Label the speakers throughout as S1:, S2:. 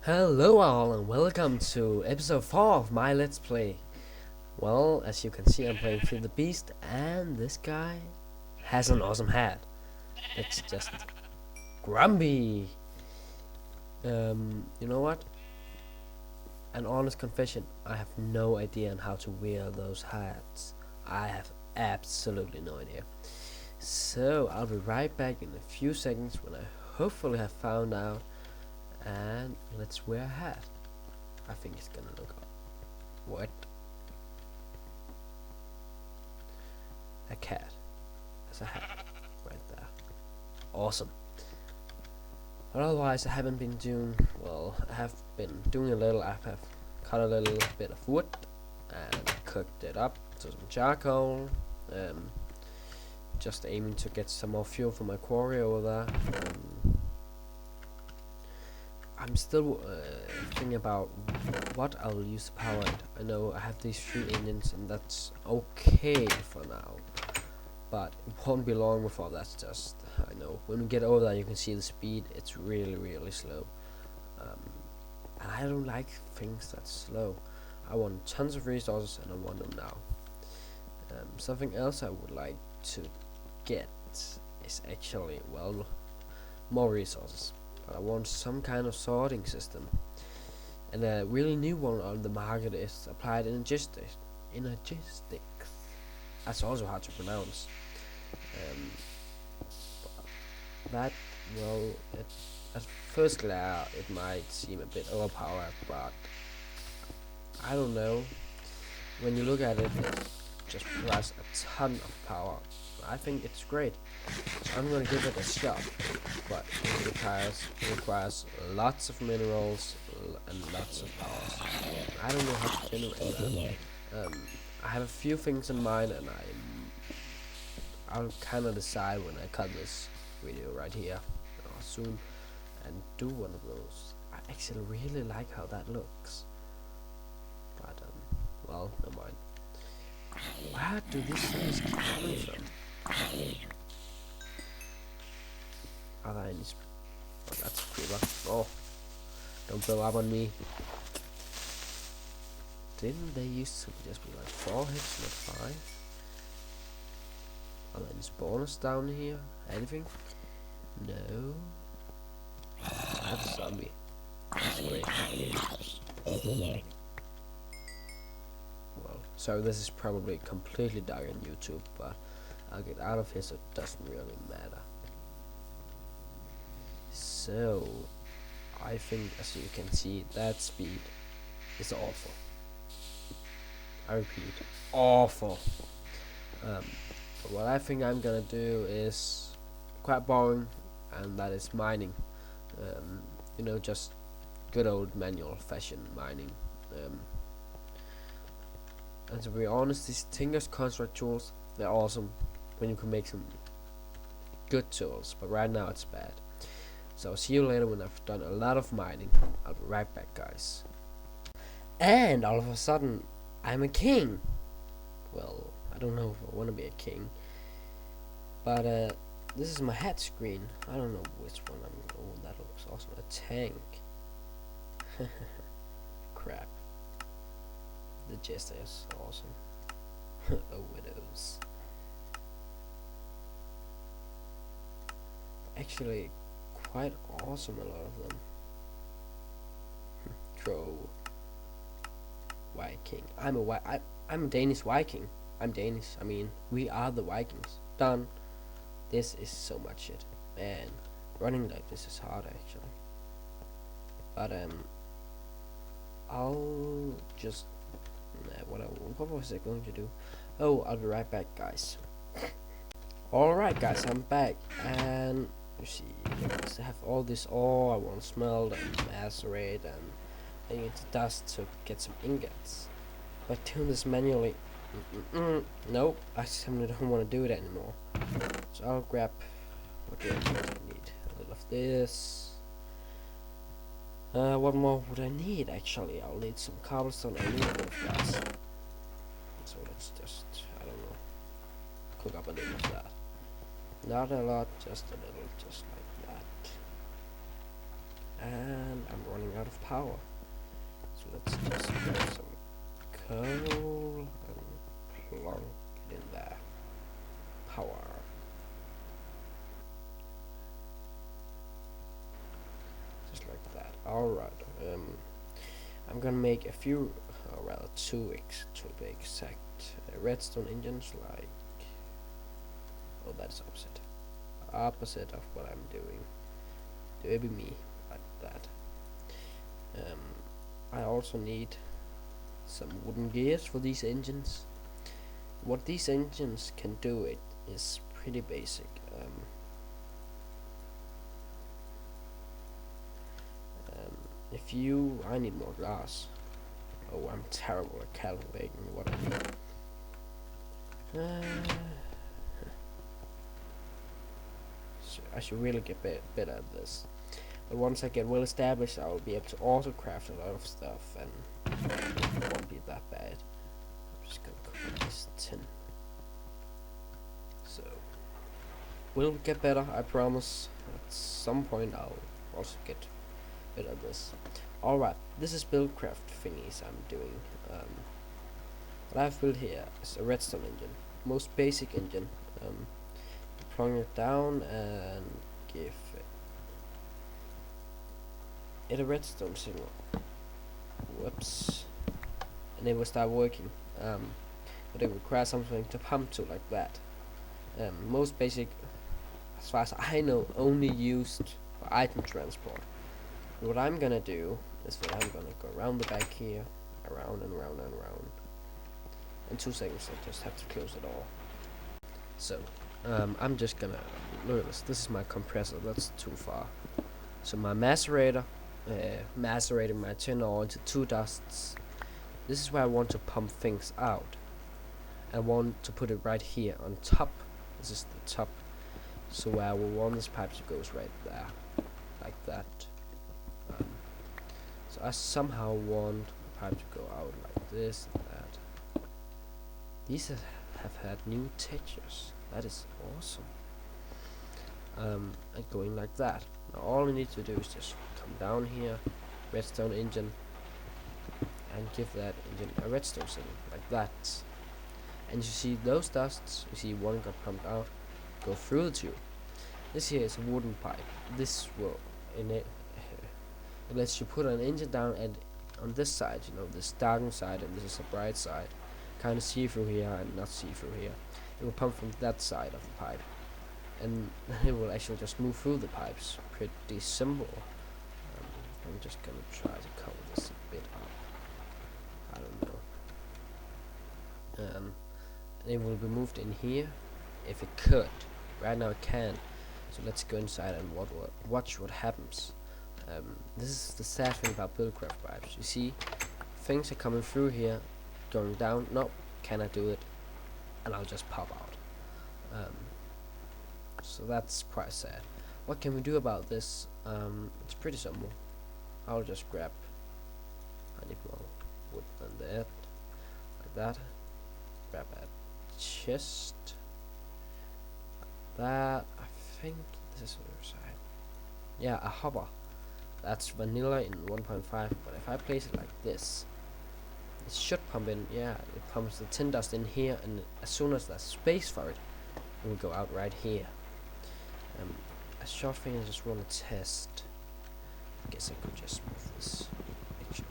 S1: Hello all and welcome to episode 4 of my Let's Play. Well, as you can see I'm playing Feed the Beast and this guy has an awesome hat. It's just grumpy. You know what? An honest confession, I have no idea on how to wear those hats. I have absolutely no idea. So I'll be right back in a few seconds when I hopefully have found out, and let's wear a hat. I think it's gonna look what? A cat. That's a hat right there. Awesome. But otherwise I haven't been doing well. I have been doing a little. I have cut a little bit of wood and cooked it up to some charcoal. Just aiming to get some more fuel for my quarry over there. I'm still thinking about what I'll use to power it. I know I have these 3 engines and that's okay for now, but it won't be long before that's just, I know, when we get over there you can see the speed, it's really slow. And I don't like things that's slow. I want tons of resources and I want them now. Something else I would like to get is actually, well, more resources. I want some kind of sorting system, and a really new one on the market is applied energistics. That's also hard to pronounce. That, well, at first glance it might seem a bit overpowered, but I don't know. When you look at it, it just provides a ton of power. I think it's great. So I'm gonna give it a shot, but it requires lots of minerals and lots of power. I don't know how to generate that. I have a few things in mind, and I'll kind of decide when I cut this video right here or soon, and do one of those. I actually really like how that looks, but well, never mind. Where do these things come from? Are there any? Oh, that's a creeper. Oh, don't blow up on me. Didn't they used to just be like 4 hits, not 5? Are there any spawners down here? Anything? No. That's a zombie. That's great. Well, so this is probably completely dark on YouTube, but I'll get out of here so it doesn't really matter. So, I think, as you can see, that speed is awful. I repeat, awful. What I think I'm gonna do is quite boring, and that is mining. You know, just good old manual fashion mining. And to be honest, these Tinker's construct tools, they're awesome when you can make some good tools, but right now it's bad. So I'll see you later when I've done a lot of mining. I'll be right back, guys. And all of a sudden, I'm a king. Well, I don't know if I want to be a king, but this is my hat screen. I don't know which one I'm. Oh, that looks awesome. A tank. Crap. The gist is awesome. Oh, widows. Actually, quite awesome, a lot of them. Crow. Viking. I'm a Danish Viking. I'm Danish. I mean, we are the Vikings. Done. This is so much shit. Man, running like this is hard actually. But I'll just what was I going to do? Oh, I'll be right back, guys. Alright, guys, I'm back, and you see, I have all this ore I want to smelt and macerate and bring it to dust to get some ingots. But doing this manually, nope, I simply don't want to do it anymore. So I'll grab, what do I need? I need a little of this. What more would I need actually? I'll need some cobblestone and both, guys. So let's just, I don't know, cook up a little of that. Not a lot, just a little, just like that. And I'm running out of power. So let's just grab some coal and plunk it in there. Power. Just like that. Alright. I'm gonna make a few, or rather two to be exact, redstone engines like. Oh, that's opposite. Opposite of what I'm doing. Maybe me, like that. I also need some wooden gears for these engines. What these engines can do it is pretty basic. I need more glass. Oh, I'm terrible at calculating what I need. So I should really get better at this. But once I get well established, I will be able to auto craft a lot of stuff, and it won't be that bad. I'm just gonna cook this tin. So we'll get better, I promise. At some point, I'll also get better at this. Alright, this is buildcraft thingies I'm doing. What I've built here is a redstone engine, most basic engine. Plug it down and give it a redstone signal. Whoops. And it will start working. But it requires something to pump to, like that. Most basic, as far as I know, only used for item transport. And what I'm gonna do is that I'm gonna go around the back here, around and around and around. In 2 seconds I just have to close it all. So I'm just gonna look at this. This is my compressor. That's too far. So my macerator, macerating my tin ore into 2 dusts. This is where I want to pump things out. I want to put it right here on top. This is the top. So where I will want this pipe to goes right there, like that. So I somehow want the pipe to go out like this and that. These have had new textures. That is awesome. And going like that. Now all I need to do is just come down here, redstone engine, and give that engine a redstone signal, like that. And you see those dusts, you see one got pumped out, go through the tube. This here is a wooden pipe. This will, in it, it lets you put an engine down, and on this side, you know, this darkened side, and this is a bright side, kind of see through here and not see through here. It will pump from that side of the pipe, and it will actually just move through the pipes. Pretty simple. I'm just gonna try to cover this a bit up. I don't know. And it will be moved in here if it could. Right now it can. So let's go inside and watch what happens. This is the sad thing about buildcraft pipes. You see, things are coming through here, going down. Nope, cannot do it, and I'll just pop out. So that's quite sad. What can we do about this? It's pretty simple. I'll just grab. I need more wood than that, like that. Grab a chest. That, I think this is the other side. Yeah, a hopper. That's vanilla in 1.5, but if I place it like this, it should pump in. Yeah, it pumps the tin dust in here, and as soon as there's space for it, it will go out right here. A short thing I just want to test. I guess I could just move this picture.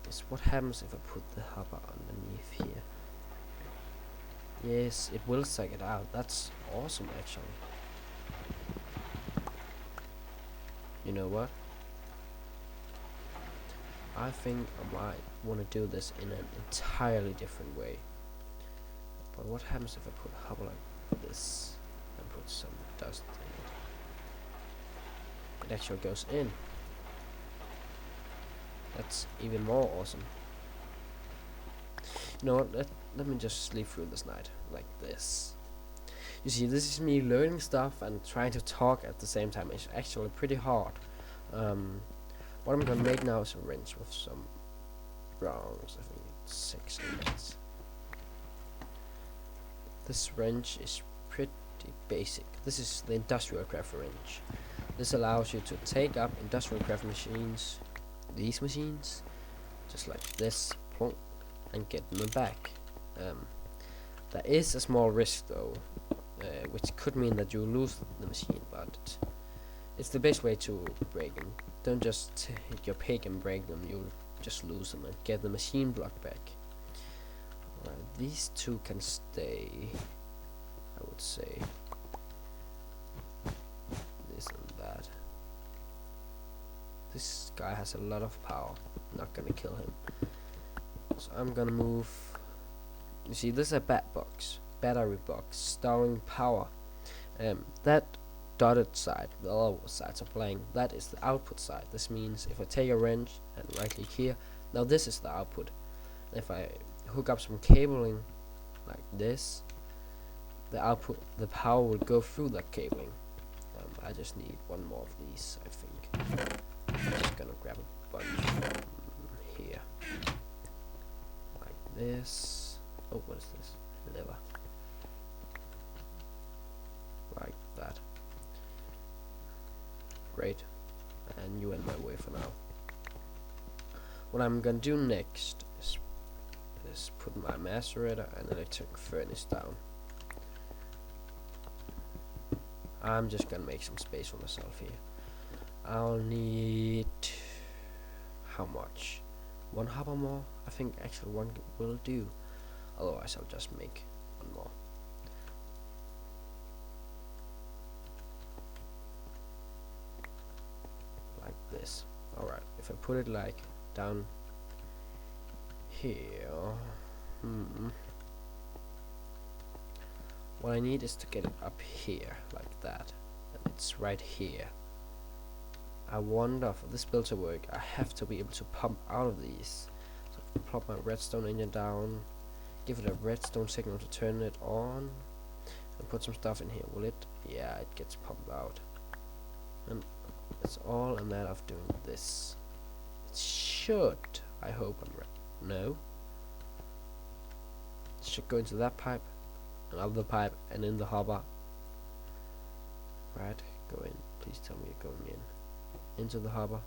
S1: Is what happens if I put the hopper underneath here. Yes, it will suck it out. That's awesome, actually. You know what? I think I might want to do this in an entirely different way. But what happens if I put a hopper like this and put some dust in it? It actually goes in. That's even more awesome. You know what? Let me just sleep through this night like this. You see, this is me learning stuff and trying to talk at the same time. It's actually pretty hard. What I'm gonna make now is a wrench with some bronze. I think it's 6 ingots. This wrench is pretty basic. This is the industrial craft wrench. This allows you to take up industrial craft machines, these machines, just like this, plonk, and get them back. There is a small risk though, which could mean that you lose the machine, but it's the best way to break them. Don't just hit your pick and break them, you'll just lose them and get the machine block back. These two can stay, I would say. This and that. This guy has a lot of power. Not gonna kill him. So I'm gonna move. You see, this is a battery box, storing power. That dotted side, the other sides are blank. That is the output side. This means if I take a wrench and right click here, now this is the output. If I hook up some cabling like this, the output, the power will go through that cabling. I just need one more of these, I think. I'm just gonna grab a bunch from here. Like this. Oh, what is this? Lever. Like that. Great. And you in my way for now. What I'm gonna do next is put my macerator and electric furnace down. I'm just gonna make some space for myself here. I'll need how much? One hopper more? I think actually one will do. Otherwise I'll just make one more. Like this. Alright, if I put it like down here, what I need is to get it up here, like that. And it's right here. I wonder for this build to work, I have to be able to pump out of these. So I plop my redstone engine down, give it a redstone signal to turn it on, and put some stuff in here. Will it? Yeah, it gets pumped out. And it's all a matter of doing this. It should, I hope I'm right. No. It should go into that pipe, another pipe, and in the hopper. Right, go in. Please tell me you're going in. Into the hopper.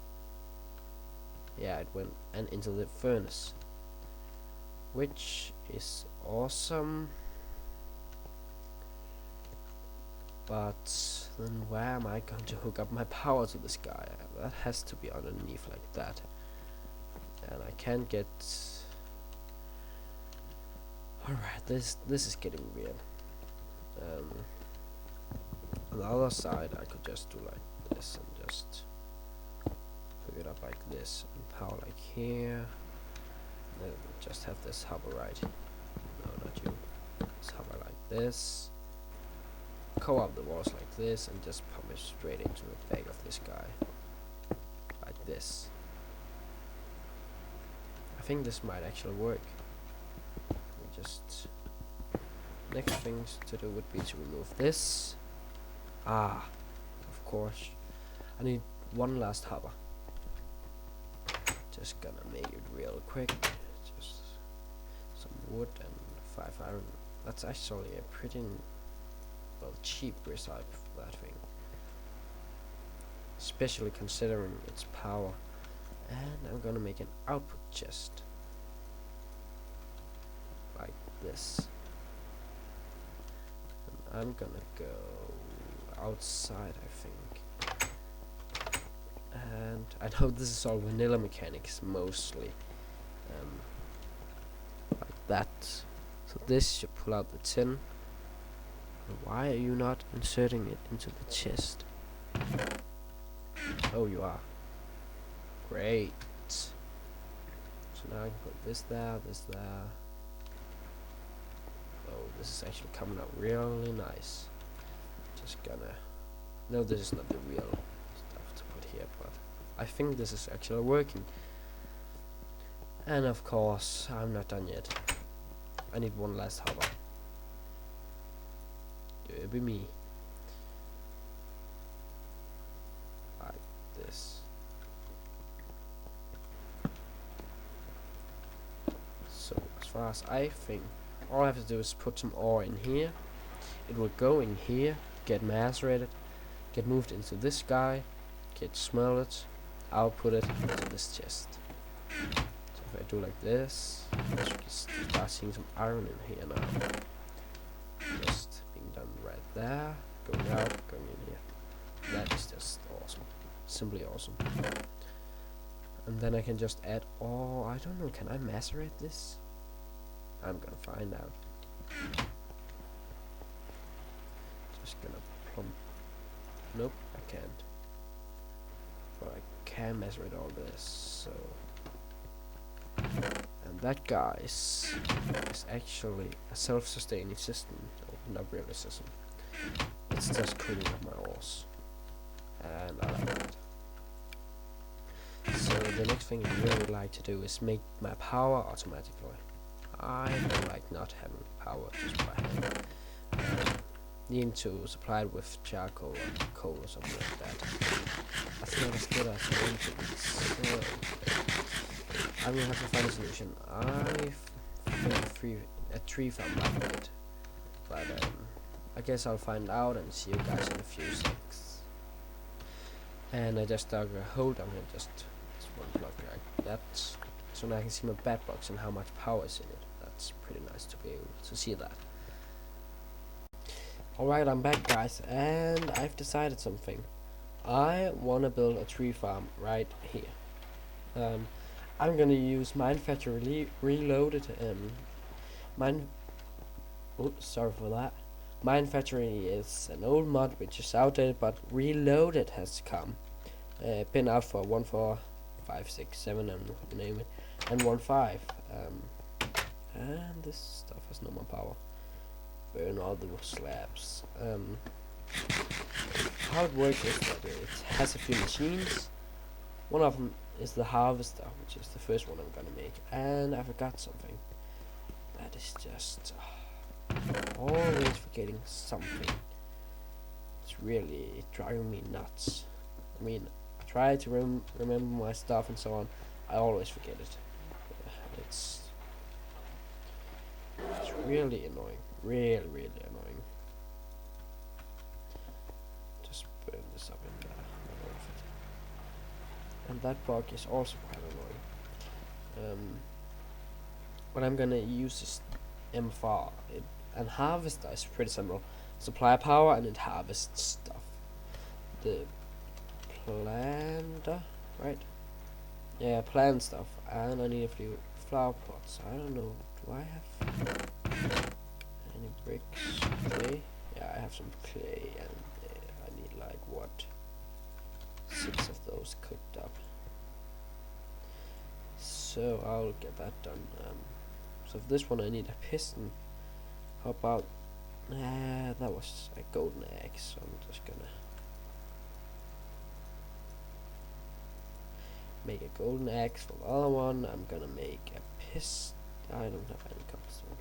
S1: Yeah, it went, and into the furnace, which is awesome. But then where am I going to hook up my power to this guy? That has to be underneath like that, and I can't get. Alright, this is getting weird. On the other side I could just do like this and just hook it up like this and power like here. Then just have this hopper right. No, not you. This hopper like this. Cover up the walls like this and just pump it straight into the back of this guy. Like this. I think this might actually work. Just next things to do would be to remove this. Of course. I need one last hopper. Just gonna make it real quick. Just some wood and 5 iron. That's actually a pretty cheap recipe for that thing, especially considering its power. And I'm gonna make an output chest like this. And I'm gonna go outside, I think. And I know this is all vanilla mechanics mostly. Like that. So this should pull out the tin. Why are you not inserting it into the chest? Oh, you are. Great. So now I can put this there, this there. Oh, this is actually coming out really nice. Just gonna. No, this is not the real stuff to put here, but I think this is actually working. And of course, I'm not done yet. I need one last hopper. It'll be me. Like this. So as far as I think, all I have to do is put some ore in here. It will go in here, get macerated, get moved into this guy, get smelted, output it into this chest. So if I do like this, I should start seeing some iron in here now. Just being done right there, going out, going in here. That is just awesome, simply awesome. And then I can just add all, I don't know, can I macerate this? I'm gonna find out. Just gonna plump. Nope, I can't. But I can macerate all this, so. And that guy is actually a self-sustaining system. No, not really a system. It's just cleaning up my ores. And I like that. So the next thing I really would like to do is make my power automatically. I don't like not having power just by hand. Needing to supply it with charcoal or coal or something like that. That's not as good as I want to be. So I will have to find a solution. I think a tree farm might be it. But I guess I'll find out and see you guys in a few seconds. And I just dug a hole down here, just one block like that, so now I can see my bed box and how much power is in it. That's pretty nice to be able to see that. Alright, I'm back guys, and I've decided something. I want to build a tree farm right here. I'm gonna use Minefactory Reloaded. Sorry for that. Minefactory is an old mod which is outdated, but Reloaded has come. Been out for 1.4, 6, 7, and you name it, and 1.5. And this stuff has no more power. Burn all the slabs. How it works is that it has a few machines. One of them is the harvester, which is the first one I'm gonna make. And I forgot something. That is just always forgetting something. It's really driving me nuts. I mean, I try to remember my stuff and so on. I always forget it. It's really annoying. Really annoying. Just burn this up in there. And that bug is also quite annoying. What I'm gonna use is M4. And harvester is pretty simple. Supply power and it harvests stuff. The planter, right? Yeah, plant stuff. And I need a few flower pots. I don't know. Do I have any bricks? Clay? Yeah, I have some clay, and I need like what? 6 of those cooked up. So I'll get that done. So for this one I need a piston. How about that was a golden egg, so I'm just gonna make a golden axe for the other one. I'm gonna make a piston. I don't have any cobblestone.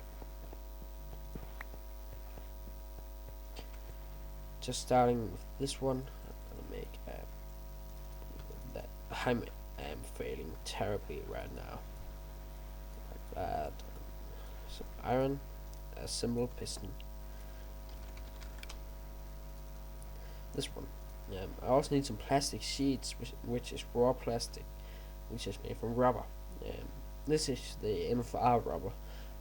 S1: Just starting with this one, I'm gonna make that. I am failing terribly right now. Like that. Some iron, a simple piston. This one. I also need some plastic sheets, which is raw plastic, which is made from rubber. This is the MFR rubber,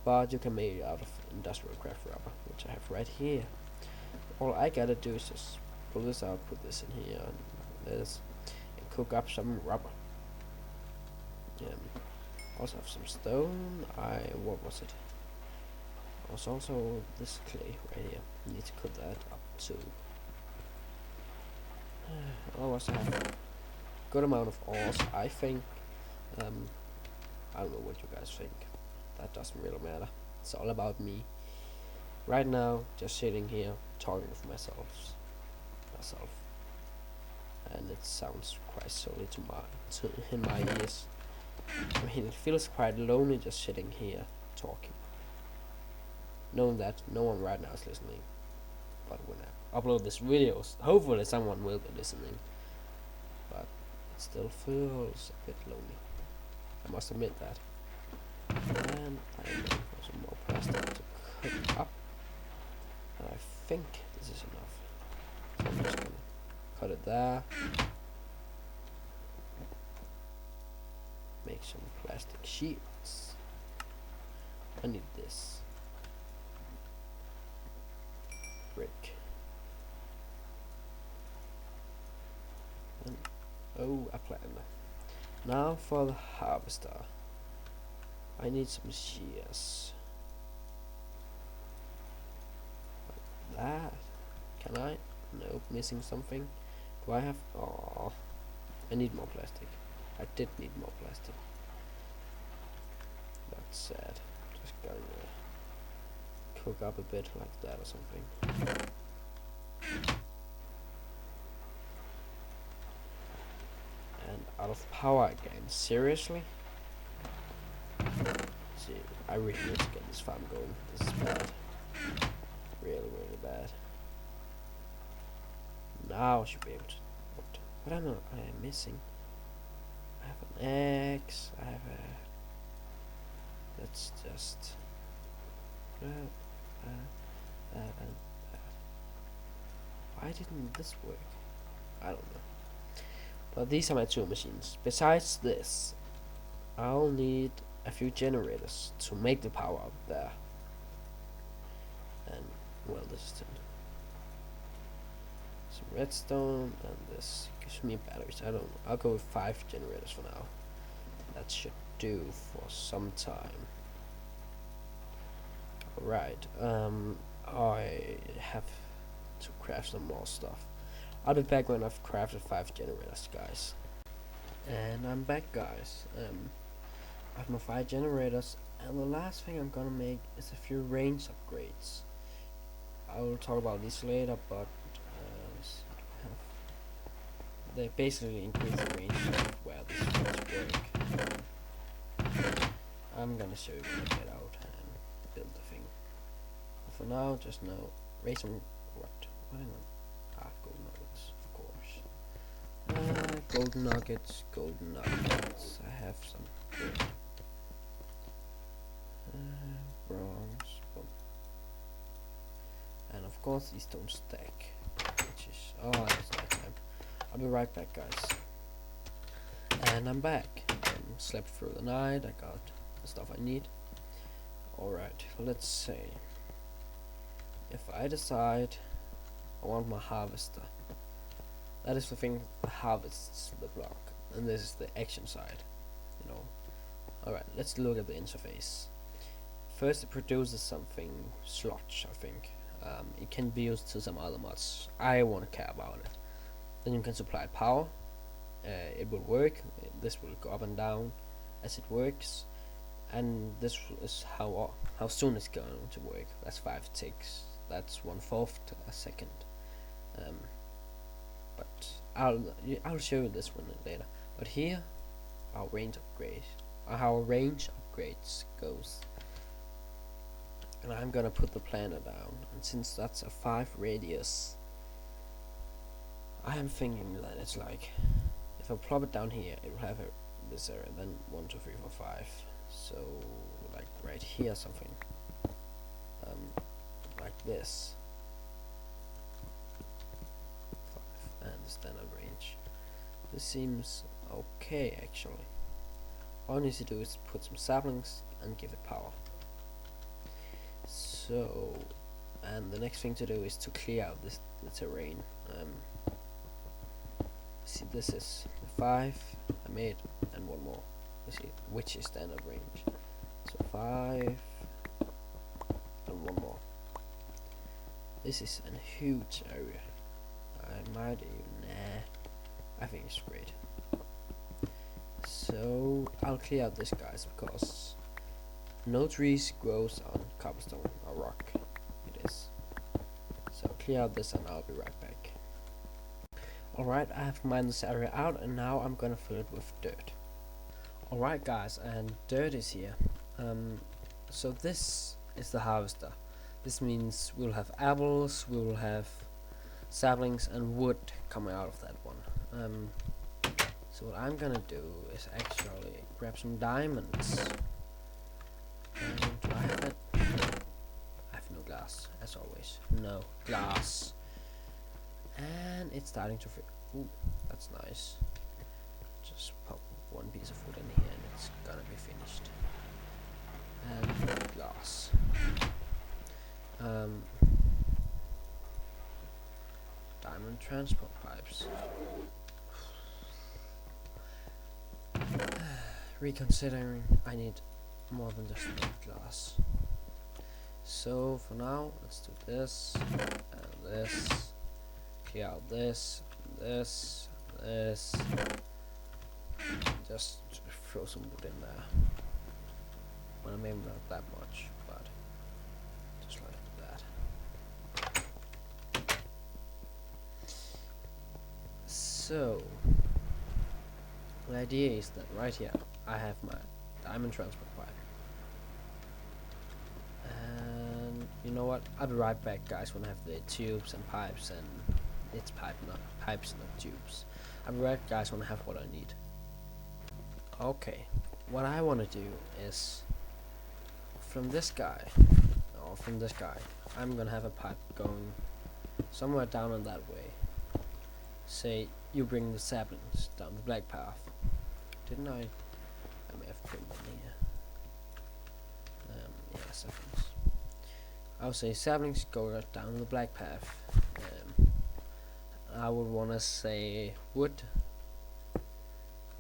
S1: but you can make it out of industrial craft rubber, which I have right here. All I gotta do is just pull this out, put this in here, and this, and cook up some rubber. Also have some stone. What was it? Also this clay right here. I need to cook that up too. Otherwise I have a good amount of ores, I think. I don't know what you guys think. That doesn't really matter. It's all about me. Right now, just sitting here talking with myself, and it sounds quite silly in my ears. I mean, it feels quite lonely just sitting here talking, knowing that no one right now is listening. But when I upload these videos, hopefully someone will be listening. But it still feels a bit lonely. I must admit that. And I'm looking for some more plastic to cook up. And I think this is enough. So I'm just gonna Cut it there. Make some plastic sheets. I need this brick. And, oh, a planter. Now for the harvester. I need some shears. Like that. Can I? Nope, missing something. Do I have? Oh, I need more plastic. I did need more plastic. That's sad. Just gonna cook up a bit like that or something. And out of power again. Seriously? See, I really need to get this farm going. This is bad. Really, really bad. Now I should be able to. What am I missing? I have an X. I have a. Let's just. Why didn't this work? I don't know. But these are my two machines. Besides this, I'll need a few generators to make the power up there. And well, this is some redstone, and this gives me batteries. I don't know. I'll go with 5 generators for now. That should do for some time. Alright, I have to craft some more stuff. I'll be back when I've crafted 5 generators, guys. And I'm back, guys. I have my 5 generators, and the last thing I'm gonna make is a few range upgrades. I will talk about this later, but they basically increase the range of where these things work. I'm gonna show you when I get out and build the thing. But for now, just know, raise some what am I? Golden nuggets, of course. Golden nuggets. I have some good. Bronze, boom. And of course these don't stack, which is it's night time. I'll be right back, guys. And I'm back. Slept through the night. I got the stuff I need. Alright, let's say if I decide I want my harvester, that is the thing that harvests the block, and this is the action side, you know. Alright, let's look at the interface. First, it produces something sludge, I think. It can be used to some other mods. I won't care about it. Then you can supply power. It will work. This will go up and down as it works, and this is how soon it's going to work. That's 5 ticks. That's 1/4 a second. But I'll show you this one later. But here, our range upgrades goes. And I'm gonna put the planter down, and since that's a 5 radius, I am thinking that it's like, if I plop it down here, it will have this area, then 1, 2, 3, 4, 5. So like right here, something like this. 5 and the standard range. This seems okay actually. All I need to do is put some saplings and give it power. So, and the next thing to do is to clear out the terrain. See, this is the 5 I made, and 1 more. You see, which is standard range. So 5 and 1 more. This is a huge area. I might even, I think it's great. So I'll clear out this, guys, because no trees grows on cobblestone or rock. It is. So clear out this and I'll be right back. Alright, I have mined this area out, and now I'm gonna fill it with dirt. Alright, guys, and dirt is here. So this is the harvester. This means we'll have apples, we will have saplings and wood coming out of that one. So what I'm gonna do is actually grab some diamonds. And do I have that? I have no glass, as always. No glass. And it's starting to ooh, that's nice. Just pop one piece of wood in here and it's gonna be finished. And glass. Diamond transport pipes. Reconsidering, I need more than just glass. So for now, let's do this and this. Clear out this, this, this. Just throw some wood in there. Well, maybe not that much, but just like that. So the idea is that right here I have my diamond transport pipe. And you know what? I'll be right back, guys, when I have the tubes and pipes and it's pipes, not tubes. I'll be right, guys, when I have what I need. Okay, what I want to do is from this guy, I'm gonna have a pipe going somewhere down on that way. Say you bring the saplings down the black path. Didn't I? I may have put one here. Yeah, saplings. I would say saplings go down the black path. I would wanna say wood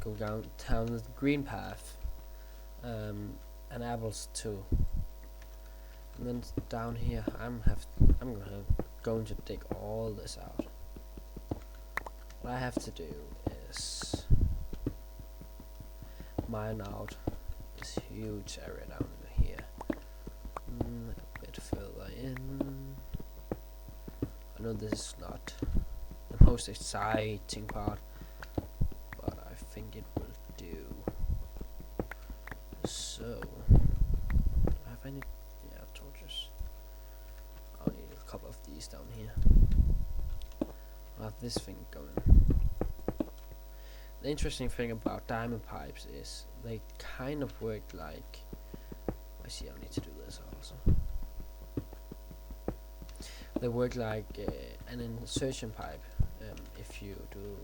S1: go down the green path, and apples too. And then down here, I'm going to dig all this out. What I have to do is mine out this huge area down here. A bit further in. I know this is not the most exciting part, but I think it will do. So, do I have any? Yeah, torches. I'll need a couple of these down here. I'll have this thing going. The interesting thing about diamond pipes is they kind of work like. I see. I need to do this also. They work like an insertion pipe. If you do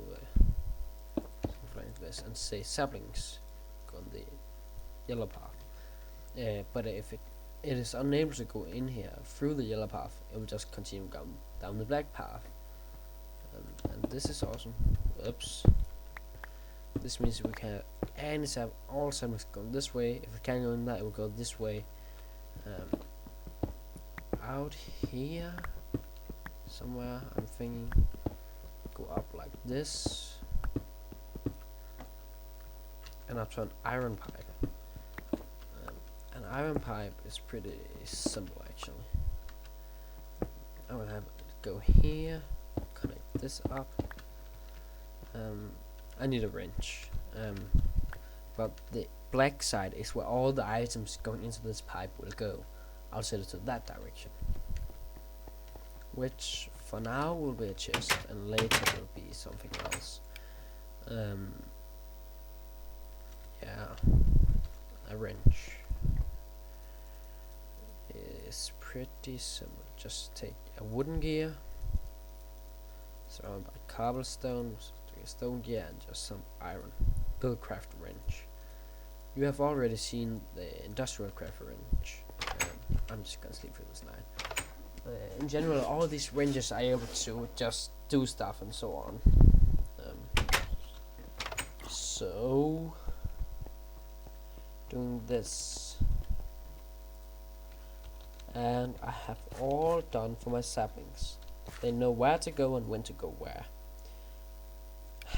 S1: something like this and say saplings go on the yellow path, but if it is unable to go in here through the yellow path, it will just continue down the black path. And this is awesome. Oops. This means we can have all saplings go this way. If we can't go in that, it will go this way. Out here somewhere, I'm thinking go up like this and up to an iron pipe. An iron pipe is pretty simple actually. I will have it go here, connect this up. I need a wrench, but the black side is where all the items going into this pipe will go. I'll set it to that direction, which for now will be a chest and later will be something else. Yeah, a wrench is pretty simple. Just take a wooden gear surrounded by cobblestone, a stone gear and just some iron. Buildcraft wrench. You have already seen the industrial craft wrench. I'm just gonna sleep through this night. In general, all these wrenches are able to just do stuff and so on. So doing this, and I have all done for my saplings. They know where to go and when to go where.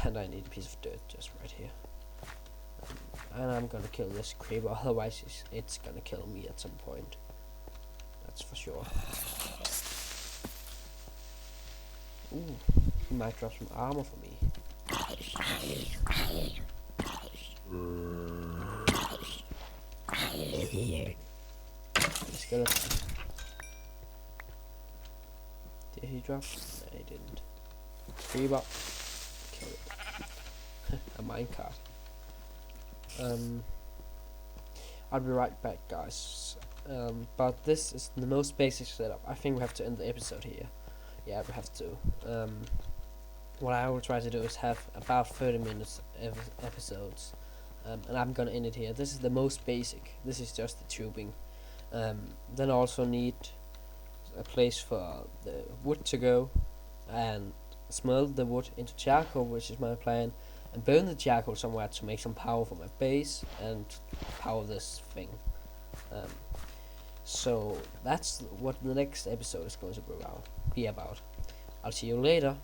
S1: And I need a piece of dirt just right here. And I'm gonna kill this creeper, otherwise it's gonna kill me at some point. That's for sure. Ooh, he might drop some armor for me. Skeleton. Did he drop? No, he didn't. Creeper. Kill it. A minecart. I'll be right back, guys. But this is the most basic setup. I think we have to end the episode here. Yeah, we have to. what I will try to do is have about 30 minutes episodes, and I'm gonna end it here. This is the most basic. This is just the tubing. Then I also need a place for the wood to go, and smelt the wood into charcoal, which is my plan, and burn the charcoal somewhere to make some power for my base and power this thing. Um, so that's what the next episode is going to be about. I'll see you later.